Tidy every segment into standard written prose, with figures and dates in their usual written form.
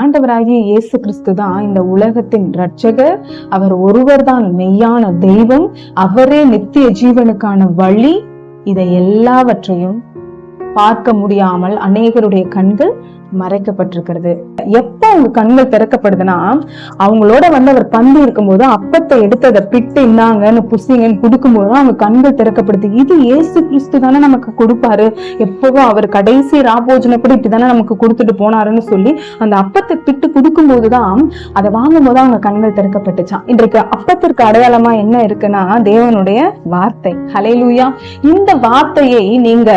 ஆண்டவராகிய இயேசு கிறிஸ்து தான் இந்த உலகத்தின் இரட்சகர். அவர் ஒருவர் தான் மெய்யான தெய்வம். அவரே நித்திய ஜீவனுக்கான வழி. இதை எல்லாவற்றையும் பார்க்க முடியாமல் அநேகருடைய கண்கள் மறைக்கப்பட்டிருக்கிறது. எப்ப அவங்க கண்கள் திறக்கப்படுதுன்னா, அவங்களோட அவர் பந்து இருக்கும்போது அப்பத்தை எடுத்து அதை பிட்டு இந்தாங்கன்னு புசிங்கன்னு கொடுக்கும்போது அவங்க கண்கள் திறக்கப்படுது. இது இயேசு கிறிஸ்து தானே நமக்கு கொடுப்பாரு, எப்பவும் அவர் கடைசி ராபோஜனப்படி இப்படிதானே நமக்கு கொடுத்துட்டு போனாருன்னு சொல்லி அந்த அப்பத்தை பிட்டு கொடுக்கும் போதுதான் அதை வாங்கும் போது அவங்க கண்கள் திறக்கப்பட்டுச்சான். இன்றைக்கு அப்பத்திற்கு அடையாளமா என்ன இருக்குன்னா தேவனுடைய வார்த்தை. ஹல்லேலூயா. இந்த வார்த்தையை நீங்க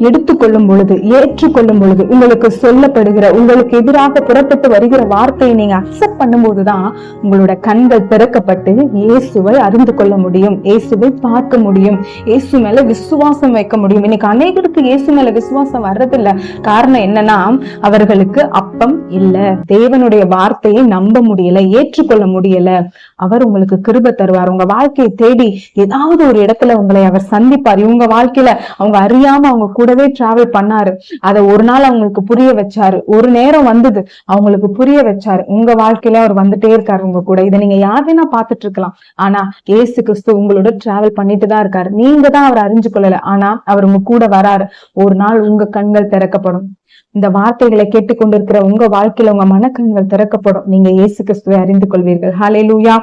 எடுத்துக்கொள்ளும் பொழுது, ஏற்றுக்கொள்ளும் பொழுது, உங்களுக்கு சொல்ல உங்களுக்கு எதிராக புறப்பட்டு வருகிற வார்த்தையை நீங்க அக்செப்ட் பண்ணும்போதுதான் உங்களோட கண்கள் திறக்கப்பட்டு இயேசுவை அறிந்து கொள்ள முடியும், இயேசுவை பார்க்க முடியும், இயேசு மேல விசுவாசம் வைக்க முடியும். இன்னைக்கு அநேகருக்கு இயேசு மேல விசுவாசம் வர்றதில்ல. காரணம் என்னன்னா, அவர்களுக்கு அப்பம் இல்ல, தேவனுடைய வார்த்தையை நம்ப முடியல, ஏற்றுக்கொள்ள முடியல. அவர் உங்களுக்கு கிருபை தருவார். உங்க வாழ்க்கையை தேடி ஏதாவது ஒரு இடத்துல உங்களை அவர் சந்திப்பார். இவங்க வாழ்க்கையில அவங்க அறியாம அவங்க கூடவே டிராவல் பண்ணாரு. அதை ஒரு நாள் அவங்களுக்கு புரிய வச்சாரு. ஒரு நேரம் வந்தது, அவங்களுக்கு புரிய வச்சாரு. உங்க வாழ்க்கையில அவர் வந்துட்டே இருக்காரு உங்க கூட. இதை நீங்க யாருன்னா பாத்துட்டு இருக்கலாம். ஆனா இயேசு கிறிஸ்து உங்களோட டிராவல் பண்ணிட்டு தான் இருக்காரு. நீங்க தான் அவர் அறிஞ்சு கொள்ளல, ஆனா அவர் உங்க கூட வராரு. ஒரு நாள் உங்க கண்கள் திறக்கப்படும். இந்த வார்த்தைகளை கேட்டுக்கொண்டிருக்கிற உங்க வாழ்க்கையில உங்க மனக்கண்கள் திறக்கப்படும். நீங்க இயேசு கிறிஸ்துவை அறிந்து கொள்வீர்கள். ஹல்லேலூயா.